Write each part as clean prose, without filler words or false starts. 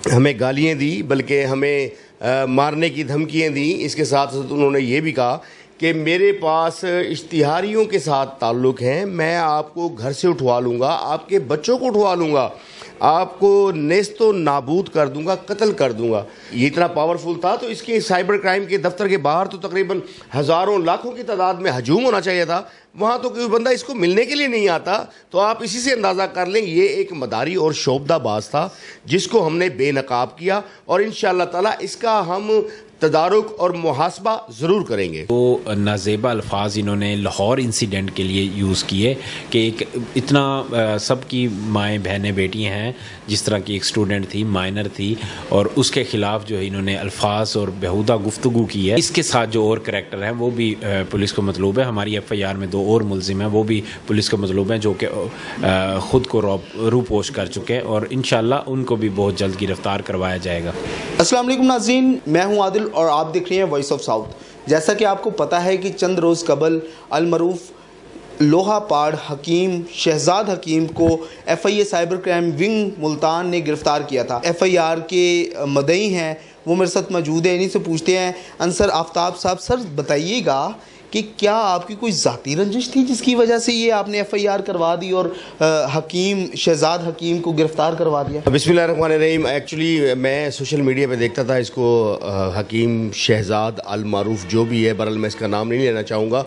ہمیں گالیاں دی، بلکہ ہمیں مارنے کی دھمکیاں دیں۔ اس کے ساتھ ساتھ انہوں نے یہ بھی کہا کہ میرے پاس اشتہاریوں کے ساتھ تعلق ہیں، میں آپ کو گھر سے اٹھوا لوں گا، آپ کے بچوں کو اٹھوا لوں گا، آپ کو نیست و نابود کر دوں گا، قتل کر دوں گا۔ یہ اتنا پاورفل تھا، تو اس کے سائبر کرائم کے دفتر کے باہر تو تقریباً ہزاروں لاکھوں کی تعداد میں ہجوم ہونا چاہیے تھا۔ وہاں تو کوئی بندہ اس کو ملنے کے لیے نہیں آتا، تو آپ اسی سے اندازہ کر لیں یہ ایک مداری اور شعبدہ باز تھا جس کو ہم نے بے نقاب کیا، اور انشاءاللہ تعالی اس کا ہم تدارک اور محاسبہ ضرور کریں گے۔ وہ نازیبہ الفاظ انہوں نے لاہور انسیڈنٹ کے لیے یوز کیے کہ ایک اتنا سب کی مائیں بہنیں بیٹیاں ہیں، جس طرح کی ایک سٹوڈنٹ تھی، مائنر تھی، اور اس کے خلاف جو ہے انہوں نے الفاظ اور بیہودہ گفتگو کی ہے۔ اس کے ساتھ جو اور کریکٹر ہیں وہ بھی پولیس کو مطلوب ہے۔ ہماری ایف آئی آر میں 2 اور ملزم ہیں، وہ بھی پولیس کو مطلوب ہیں، جو کہ خود کو روپوش کر چکے ہیں، اور انشاءاللہ ان کو بھی بہت جلد گرفتار کروایا جائے گا۔ السلام علیکم ناظرین، میں ہوں عادل اور آپ دیکھ رہے ہیں وائس آف ساؤتھ۔ جیسا کہ آپ کو پتہ ہے کہ چند روز قبل المعروف لوہا پاڑ حکیم شہزاد حکیم کو F I A cyber crime wing Multan نے گرفتار کیا تھا۔ ایف آئی آر کے مدعی ہیں وہ میرے ساتھ موجود ہیں، انہیں سے پوچھتے ہیں انصر آفتاب صاحب، سر بتائیے گا کہ کیا آپ کی کوئی ذاتی رنجش تھی جس کی وجہ سے یہ آپ نے ایف آئی آر کروا دی اور حکیم شہزاد حکیم کو گرفتار کروا دیا؟ بسم اللہ الرحمن الرحیم۔ ایکچولی میں سوشل میڈیا پہ دیکھتا تھا اس کو حکیم شہزاد المعروف جو بھی ہے، برحال میں اس کا نام نہیں لینا چاہوں گا۔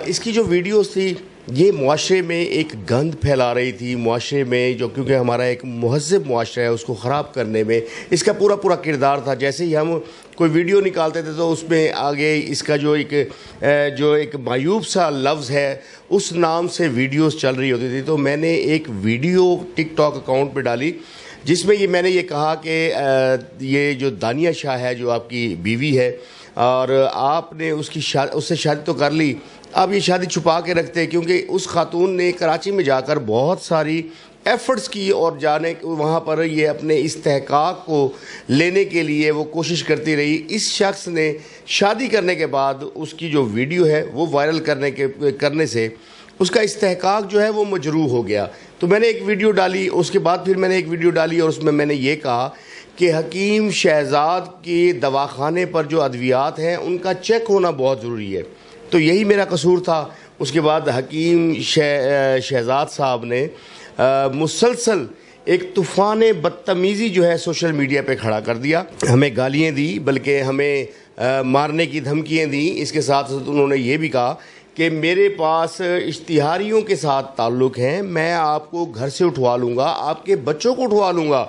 اس کی جو ویڈیوز تھی یہ معاشرے میں ایک گند پھیلا رہی تھی، معاشرے میں جو کیونکہ ہمارا ایک مہذب معاشرہ ہے اس کو خراب کرنے میں اس کا پورا کردار تھا۔ جیسے ہی ہم کوئی ویڈیو نکالتے تھے تو اس میں آگے اس کا جو ایک معیوب سا لفظ ہے اس نام سے ویڈیوز چل رہی ہوتی تھی۔ تو میں نے ایک ویڈیو ٹک ٹاک اکاؤنٹ پہ ڈالی جس میں میں نے یہ کہا کہ یہ جو دانیہ شاہ ہے جو آپ کی بیوی ہے اور آپ نے اس سے شادی تو کر لی، آپ یہ شادی چھپا کے رکھتے، کیونکہ اس خاتون نے کراچی میں جا کر بہت ساری ایفرٹس کی اور جانے وہاں پر یہ اپنے استحقاق کو لینے کے لیے وہ کوشش کرتی رہی۔ اس شخص نے شادی کرنے کے بعد اس کی جو ویڈیو ہے وہ وائرل کرنے سے اس کا استحقاق جو ہے وہ مجروح ہو گیا۔ تو میں نے ایک ویڈیو ڈالی، اس کے بعد پھر میں نے ایک ویڈیو ڈالی اور اس میں نے یہ کہا کہ حکیم شہزاد کے دواخانے پر جو ادویات ہیں ان کا چیک ہونا بہت ضروری ہے۔ تو یہی میرا قصور تھا۔ اس کے بعد حکیم شہزاد صاحب نے مسلسل ایک طوفان بدتمیزی جو ہے سوشل میڈیا پہ کھڑا کر دیا، ہمیں گالیاں دی، بلکہ ہمیں مارنے کی دھمکیاں دیں۔ اس کے ساتھ ساتھ انہوں نے یہ بھی کہا کہ میرے پاس اشتہاریوں کے ساتھ تعلق ہیں، میں آپ کو گھر سے اٹھوا لوں گا، آپ کے بچوں کو اٹھوا لوں گا،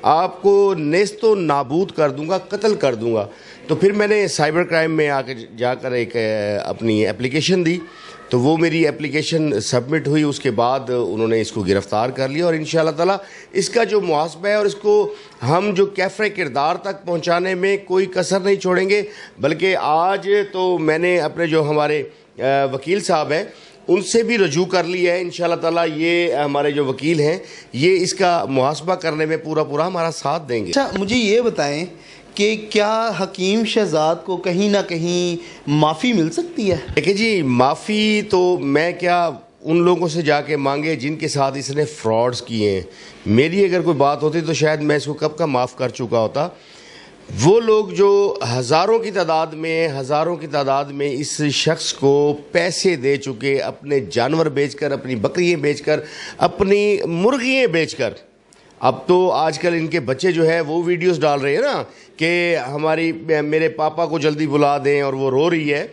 آپ کو نیست و نابود کر دوں گا، قتل کر دوں گا۔ تو پھر میں نے سائبر کرائم میں جا کر ایک اپنی اپلیکیشن دی، تو وہ میری اپلیکیشن سبمٹ ہوئی۔ اس کے بعد انہوں نے اس کو گرفتار کر لیا، اور انشاءاللہ تعالی اس کا جو محاسبہ ہے اور اس کو ہم جو کیفر کردار تک پہنچانے میں کوئی کسر نہیں چھوڑیں گے۔ بلکہ آج تو میں نے اپنے جو ہمارے وکیل صاحب ہیں ان سے بھی رجوع کر لیا ہے۔ انشاءاللہ تعالی یہ ہمارے جو وکیل ہیں یہ اس کا محاسبہ کرنے میں پورا ہمارا ساتھ دیں گے۔ اچھا، مجھے یہ بتائیں کہ کیا حکیم شہزاد کو کہیں نہ کہیں معافی مل سکتی ہے؟ دیکھیں جی، معافی تو میں کیا ان لوگوں سے جا کے مانگے جن کے ساتھ اس نے فراڈز کیے ہیں۔ میری اگر کوئی بات ہوتی تو شاید میں اس کو کب کا معاف کر چکا ہوتا۔ وہ لوگ جو ہزاروں کی تعداد میں اس شخص کو پیسے دے چکے، اپنے جانور بیچ کر، اپنی بکریاں بیچ کر، اپنی مرغیاں بیچ کر، اب تو آج کل ان کے بچے جو ہے وہ ویڈیوز ڈال رہے ہیں نا کہ میرے پاپا کو جلدی بلا دیں، اور وہ رو رہی ہے۔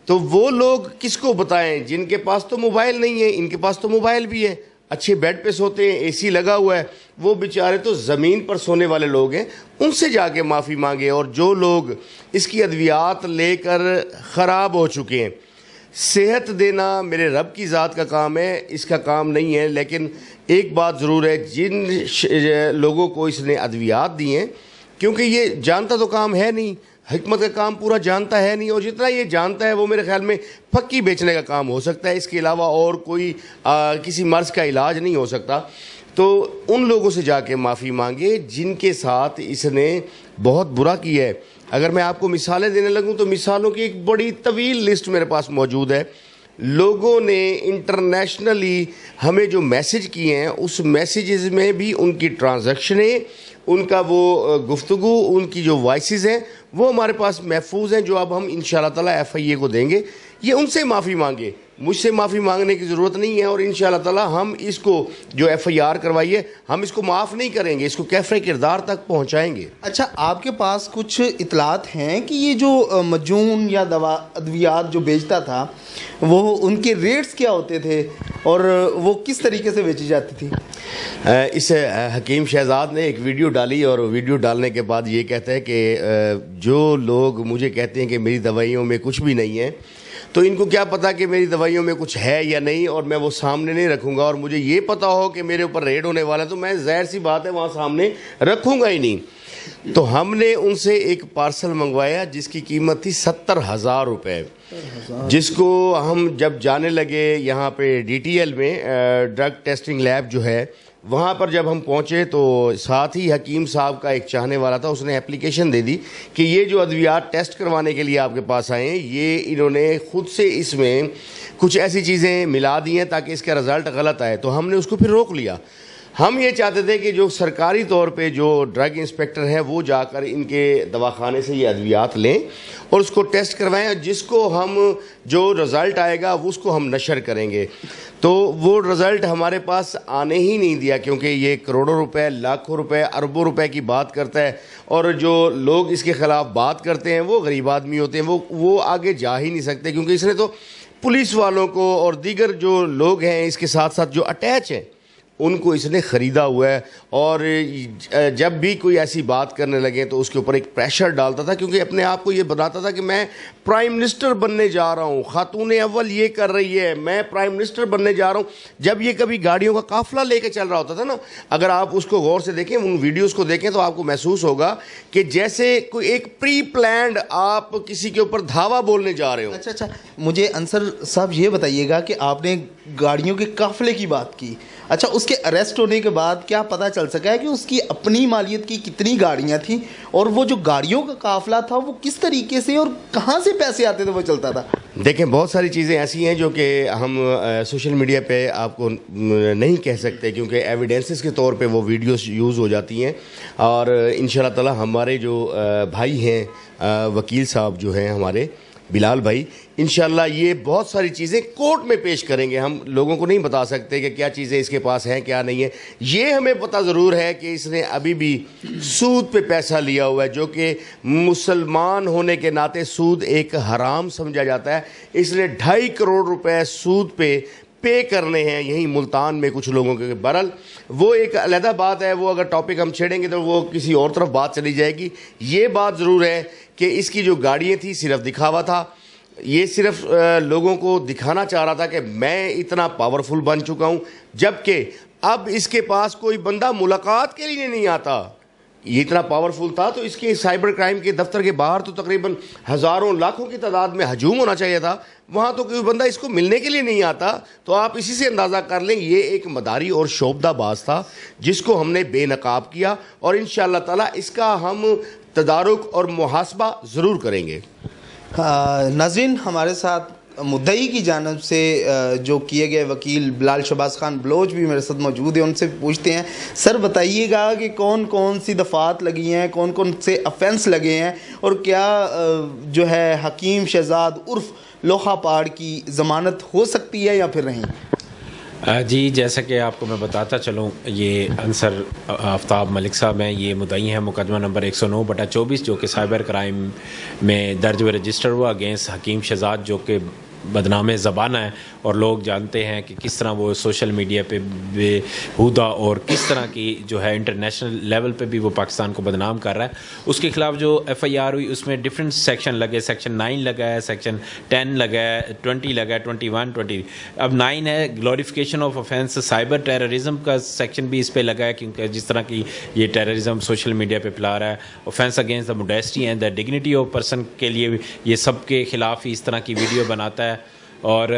تو وہ لوگ کس کو بتائیں جن کے پاس تو موبائل نہیں ہے؟ ان کے پاس تو موبائل بھی ہے، اچھے بیڈ پہ سوتے ہیں، اے سی لگا ہوا ہے، وہ بیچارے تو زمین پر سونے والے لوگ ہیں۔ ان سے جا کے معافی مانگے، اور جو لوگ اس کی ادویات لے کر خراب ہو چکے ہیں، صحت دینا میرے رب کی ذات کا کام ہے، اس کا کام نہیں ہے۔ لیکن ایک بات ضرور ہے، جن لوگوں کو اس نے ادویات دی ہیں، کیونکہ یہ جانتا تو کام ہے نہیں، حکمت کا کام پورا جانتا ہے نہیں، اور جتنا یہ جانتا ہے وہ میرے خیال میں پھکی بیچنے کا کام ہو سکتا ہے، اس کے علاوہ اور کوئی کسی مرض کا علاج نہیں ہو سکتا۔ تو ان لوگوں سے جا کے معافی مانگے جن کے ساتھ اس نے بہت برا کیا ہے۔ اگر میں آپ کو مثالیں دینے لگوں تو مثالوں کی ایک بڑی طویل لسٹ میرے پاس موجود ہے۔ لوگوں نے انٹرنیشنلی ہمیں جو میسج کیے ہیں اس میسیجز میں بھی ان کی ٹرانزیکشنیں ان کا وہ گفتگو، ان کی جو وائسز ہیں وہ ہمارے پاس محفوظ ہیں، جو اب ہم انشاءاللہ تعالیٰ FIA کو دیں گے. یہ ان سے معافی مانگے، مجھ سے معافی مانگنے کی ضرورت نہیں ہے، اور انشاءاللہ تعالیٰ ہم اس کو جو FIR کروائی ہے ہم اس کو معاف نہیں کریں گے، اس کو کیفر کردار تک پہنچائیں گے. اچھا، آپ کے پاس کچھ اطلاعات ہیں کہ یہ جو مجون یا ادویات جو بیچتا تھا وہ ان کے ریٹس کیا ہوتے تھے اور وہ کس طریقے سے بیچی جاتی تھی؟ اس حکیم شہزاد نے ایک ویڈیو ڈالی، اور ویڈیو ڈالنے کے بعد یہ کہتا ہے کہ جو لوگ مجھے کہتے ہیں کہ میری دوائیوں میں کچھ بھی نہیں ہے، تو ان کو کیا پتا کہ میری دوائیوں میں کچھ ہے یا نہیں، اور میں وہ سامنے نہیں رکھوں گا. اور مجھے یہ پتا ہو کہ میرے اوپر ریڈ ہونے والا ہے تو میں ظاہر سی بات ہے وہاں سامنے رکھوں گا ہی نہیں. تو ہم نے ان سے ایک پارسل منگوایا جس کی قیمت تھی 70,000 روپے، جس کو ہم جب جانے لگے یہاں پہ DTL میں ڈرگ ٹیسٹنگ لیب جو ہے، وہاں پر جب ہم پہنچے تو ساتھ ہی حکیم صاحب کا ایک چاہنے والا تھا، اس نے اپلیکیشن دے دی کہ یہ جو ادویات ٹیسٹ کروانے کے لیے آپ کے پاس آئے ہیں، یہ انہوں نے خود سے اس میں کچھ ایسی چیزیں ملا دی ہیں تاکہ اس کا رزلٹ غلط آئے. تو ہم نے اس کو پھر روک لیا. ہم یہ چاہتے تھے کہ جو سرکاری طور پہ جو ڈرگ انسپیکٹر ہیں وہ جا کر ان کے دواخانے سے یہ ادویات لیں اور اس کو ٹیسٹ کروائیں، اور جس کو ہم جو رزلٹ آئے گا اس کو ہم نشر کریں گے. تو وہ رزلٹ ہمارے پاس آنے ہی نہیں دیا، کیونکہ یہ کروڑوں روپے، لاکھوں روپے، اربوں روپے کی بات کرتا ہے، اور جو لوگ اس کے خلاف بات کرتے ہیں وہ غریب آدمی ہوتے ہیں، وہ آگے جا ہی نہیں سکتے، کیونکہ اس نے تو پولیس والوں کو اور دیگر جو لوگ ہیں اس کے ساتھ ساتھ جو اٹیچ ہیں ان کو اس نے خریدا ہوا ہے. اور جب بھی کوئی ایسی بات کرنے لگے تو اس کے اوپر ایک پریشر ڈالتا تھا، کیونکہ اپنے آپ کو یہ بتاتا تھا کہ میں پرائم منسٹر بننے جا رہا ہوں، خاتون اول یہ کر رہی ہے، میں پرائم منسٹر بننے جا رہا ہوں. جب یہ کبھی گاڑیوں کا قافلہ لے کے چل رہا ہوتا تھا نا، اگر آپ اس کو غور سے دیکھیں، ان ویڈیوز کو دیکھیں، تو آپ کو محسوس ہوگا کہ جیسے کوئی ایک پری پلانڈ آپ کسی کے اوپر دھاوا بولنے جا رہے ہو. اچھا، مجھے انصر صاحب یہ بتائیے گا کہ آپ نے گاڑیوں کے قافلے کی بات کی، اچھا اس کے اریسٹ ہونے کے بعد کیا پتہ چل سکا ہے کہ اس کی اپنی مالیت کی کتنی گاڑیاں تھیں، اور وہ جو گاڑیوں کا قافلہ تھا وہ کس طریقے سے اور کہاں سے پیسے آتے تھے وہ چلتا تھا؟ دیکھیں، بہت ساری چیزیں ایسی ہیں جو کہ ہم سوشل میڈیا پہ آپ کو نہیں کہہ سکتے، کیونکہ ایویڈنسز کے طور پہ وہ ویڈیوز یوز ہو جاتی ہیں. اور انشاءاللہ تعالی ہمارے جو بھائی ہیں، وکیل صاحب جو ہیں ہمارے بلال بھائی، انشاءاللہ یہ بہت ساری چیزیں کورٹ میں پیش کریں گے. ہم لوگوں کو نہیں بتا سکتے کہ کیا چیزیں اس کے پاس ہیں کیا نہیں ہے. یہ ہمیں پتہ ضرور ہے کہ اس نے ابھی بھی سود پہ پیسہ لیا ہوا ہے، جو کہ مسلمان ہونے کے ناطے سود ایک حرام سمجھا جاتا ہے. اس نے 2.5 کروڑ روپے سود پے کرنے ہیں یہیں ملتان میں کچھ لوگوں کے. بہرحال وہ ایک علیحدہ بات ہے، وہ اگر ٹاپک ہم چھیڑیں گے تو وہ کسی اور طرف بات چلی جائے گی. یہ بات ضرور ہے کہ اس کی جو گاڑیاں تھیں صرف دکھاوا تھا، یہ صرف لوگوں کو دکھانا چاہ رہا تھا کہ میں اتنا پاورفل بن چکا ہوں، جبکہ اب اس کے پاس کوئی بندہ ملاقات کے لیے نہیں آتا. یہ اتنا پاورفل تھا تو اس کے سائبر کرائم کے دفتر کے باہر تو تقریباً ہزاروں لاکھوں کی تعداد میں ہجوم ہونا چاہیے تھا، وہاں تو کوئی بندہ اس کو ملنے کے لیے نہیں آتا. تو آپ اسی سے اندازہ کر لیں یہ ایک مداری اور شعبدہ باز تھا جس کو ہم نے بے نقاب کیا، اور انشاءاللہ تعالی اس کا ہم تدارک اور محاسبہ ضرور کریں گے. ناظرین، ہمارے ساتھ مدعی کی جانب سے جو کیے گئے وکیل بلال شہباز خان بلوچ بھی میرے ساتھ موجود ہیں. ان سے پوچھتے ہیں، سر بتائیے گا کہ کون کون سی دفعات لگی ہیں، کون کون سے افینس لگے ہیں، اور کیا جو ہے حکیم شہزاد عرف لوہا پاڑ کی ضمانت ہو سکتی ہے یا پھر نہیں؟ جی، جیسا کہ آپ کو میں بتاتا چلوں، یہ انصر آفتاب ملک صاحب ہیں، یہ مدعی ہیں مقدمہ نمبر 109/24 جو کہ سائبر کرائم میں درج و رجسٹر ہوا اگینسٹ حکیم شہزاد، جو کہ بدنام زبانہ ہے، اور لوگ جانتے ہیں کہ کس طرح وہ سوشل میڈیا پہ بے ہودہ اور کس طرح کی جو ہے انٹرنیشنل لیول پہ بھی وہ پاکستان کو بدنام کر رہا ہے. اس کے خلاف جو FIR ہوئی اس میں ڈفرینٹ سیکشن لگے، سیکشن 9 لگا ہے، سیکشن 10 لگا ہے، 20 لگا ہے، 21 20. اب 9 ہے glorification of offence cyber terrorism کا سیکشن بھی اس پہ لگا ہے، کیونکہ جس طرح کی یہ ٹیررزم سوشل میڈیا پہ پھیلا رہا ہے. Offence against the modesty and the dignity of person کے لیے یہ سب کے خلاف ہی اس طرح کی ویڈیو بناتا ہے. اور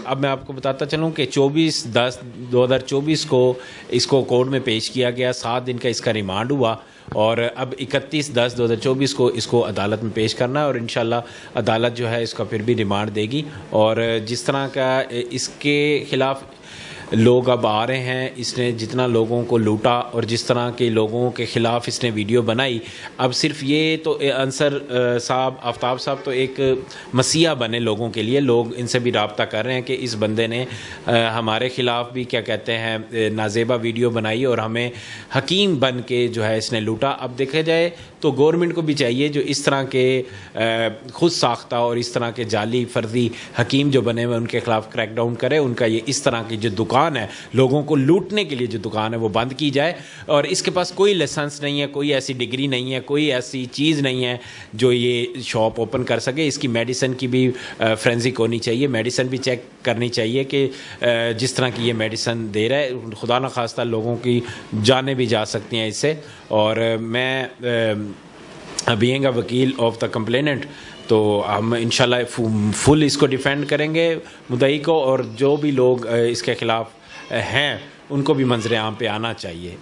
اب میں آپ کو بتاتا چلوں کہ 24/10/2024 کو اس کو کورٹ میں پیش کیا گیا، 7 دن کا اس کا ریمانڈ ہوا، اور اب 31/10/2024 کو اس کو عدالت میں پیش کرنا ہے، اور انشاءاللہ عدالت جو ہے اس کا پھر بھی ریمانڈ دے گی. اور جس طرح کا اس کے خلاف لوگ اب آ رہے ہیں. اس نے جتنا لوگوں کو لوٹا اور جس طرح کے لوگوں کے خلاف اس نے ویڈیو بنائی, اب صرف یہ تو انصر صاحب, آفتاب صاحب تو ایک مسیح بنے لوگوں کے لیے. لوگ ان سے بھی رابطہ کر رہے ہیں کہ اس بندے نے ہمارے خلاف بھی کیا کہتے ہیں نازیبہ ویڈیو بنائی اور ہمیں حکیم بن کے جو ہے اس نے لوٹا. اب دیکھا جائے تو گورنمنٹ کو بھی چاہیے جو اس طرح کے خود ساختہ اور اس طرح کے جعلی فرضی حکیم جو بنے ہوئے ان کے خلاف کریک ڈاؤن کرے. ان کا یہ اس طرح کی جو دکان ہے, لوگوں کو لوٹنے کے لیے جو دکان ہے, وہ بند کی جائے. اور اس کے پاس کوئی لائسنس نہیں ہے, کوئی ایسی ڈگری نہیں ہے, کوئی ایسی چیز نہیں ہے جو یہ شاپ اوپن کر سکے. اس کی میڈیسن کی بھی فرینزک ہونی چاہیے, میڈیسن بھی چیک کرنی چاہیے کہ جس طرح کی یہ میڈیسن دے رہا ہے, خدا نخواستہ لوگوں کی جانیں بھی جا سکتی ہیں اس سے. اور میں بینگ اے وکیل آف دا کمپلیننٹ, تو ہم انشاءاللہ فل اس کو ڈیفینڈ کریں گے مدعی کو, اور جو بھی لوگ اس کے خلاف ہیں ان کو بھی منظر عام پہ آنا چاہیے.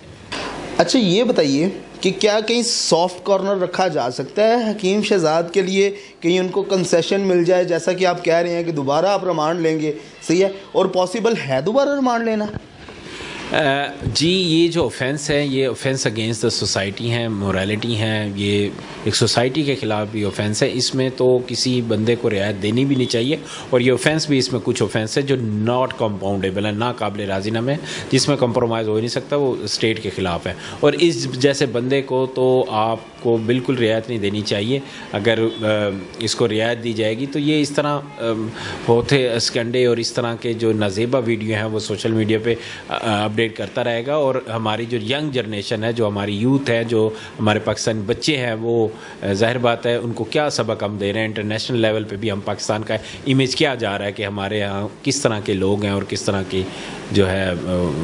اچھا یہ بتائیے کہ کیا کہیں سافٹ کارنر رکھا جا سکتا ہے حکیم شہزاد کے لیے, کہیں ان کو کنسیشن مل جائے, جیسا کہ آپ کہہ رہے ہیں کہ دوبارہ آپ ریمانڈ لیں گے, صحیح ہے, اور پاسبل ہے دوبارہ ریمانڈ لینا؟ جی, یہ جو اوفینس ہے یہ اوفینس اگینسٹ دا سوسائٹی ہیں, موریلٹی ہیں, یہ ایک سوسائٹی کے خلاف بھی اوفینس ہے. اس میں تو کسی بندے کو رعایت دینی بھی نہیں چاہیے, اور یہ اوفینس بھی اس میں کچھ اوفینس ہے جو ناٹ کمپاؤنڈیبل ہے, نا قابل راضی نامہ ہے, جس میں کمپرومائز ہو ہی نہیں سکتا, وہ اسٹیٹ کے خلاف ہے. اور اس جیسے بندے کو تو آپ کو بالکل رعایت نہیں دینی چاہیے. اگر اس کو رعایت دی جائے گی تو یہ اس طرح ہوتے اسکنڈے اور اس طرح کے جو نازیبہ ویڈیو ہیں وہ سوشل میڈیا پہ اپڈیٹ کرتا رہے گا. اور ہماری جو ینگ جنریشن ہے, جو ہماری یوتھ ہے, جو ہمارے پاکستانی بچے ہیں, وہ ظاہر بات ہے ان کو کیا سبق ہم دے رہے ہیں. انٹرنیشنل لیول پہ بھی ہم پاکستان کا امیج کیا جا رہا ہے کہ ہمارے یہاں کس طرح کے لوگ ہیں اور کس طرح کی جو ہے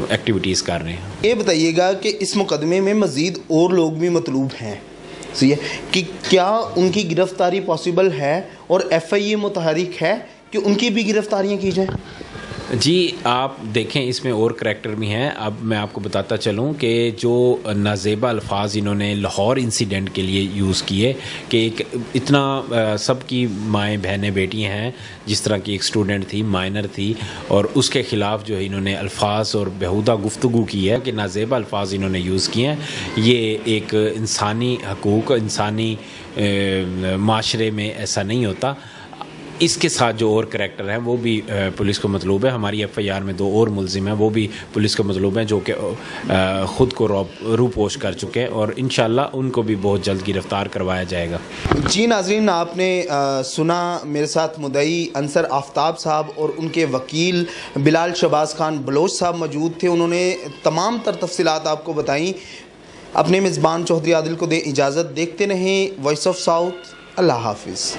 ایکٹیویٹیز کر رہے ہیں. یہ بتائیے گا کہ اس مقدمے میں مزید اور لوگ بھی مطلوب ہیں, صحیح ہے, کہ کیا ان کی گرفتاری پاسبل ہے, اور ایف آئی اے متحرک ہے کہ ان کی بھی گرفتاریاں کی جائیں؟ جی, آپ دیکھیں اس میں اور کریکٹر بھی ہیں. اب میں آپ کو بتاتا چلوں کہ جو نازیبہ الفاظ انہوں نے لاہور انسیڈنٹ کے لیے یوز کیے, کہ ایک اتنا سب کی مائیں بہنیں بیٹی ہیں, جس طرح کی ایک اسٹوڈنٹ تھی, مائنر تھی, اور اس کے خلاف جو انہوں نے الفاظ اور بیہودہ گفتگو کی ہے, کہ نازیبہ الفاظ انہوں نے یوز کیے ہیں. یہ ایک انسانی حقوق, انسانی معاشرے میں ایسا نہیں ہوتا. اس کے ساتھ جو اور کریکٹر ہیں وہ بھی پولیس کو مطلوب ہے. ہماری ایف آئی آر میں 2 اور ملزم ہیں, وہ بھی پولیس کو مطلوب ہیں, جو کہ خود کو روپوش کر چکے ہیں, اور انشاءاللہ ان کو بھی بہت جلد گرفتار کروایا جائے گا. جی ناظرین, آپ نے سنا, میرے ساتھ مدعی انصر آفتاب صاحب اور ان کے وکیل بلال شہباز خان بلوچ صاحب موجود تھے. انہوں نے تمام تر تفصیلات آپ کو بتائیں. اپنے میزبان چودھری عادل کو دیں اجازت, دیکھتے رہیں وائس آف ساؤتھ. اللہ حافظ.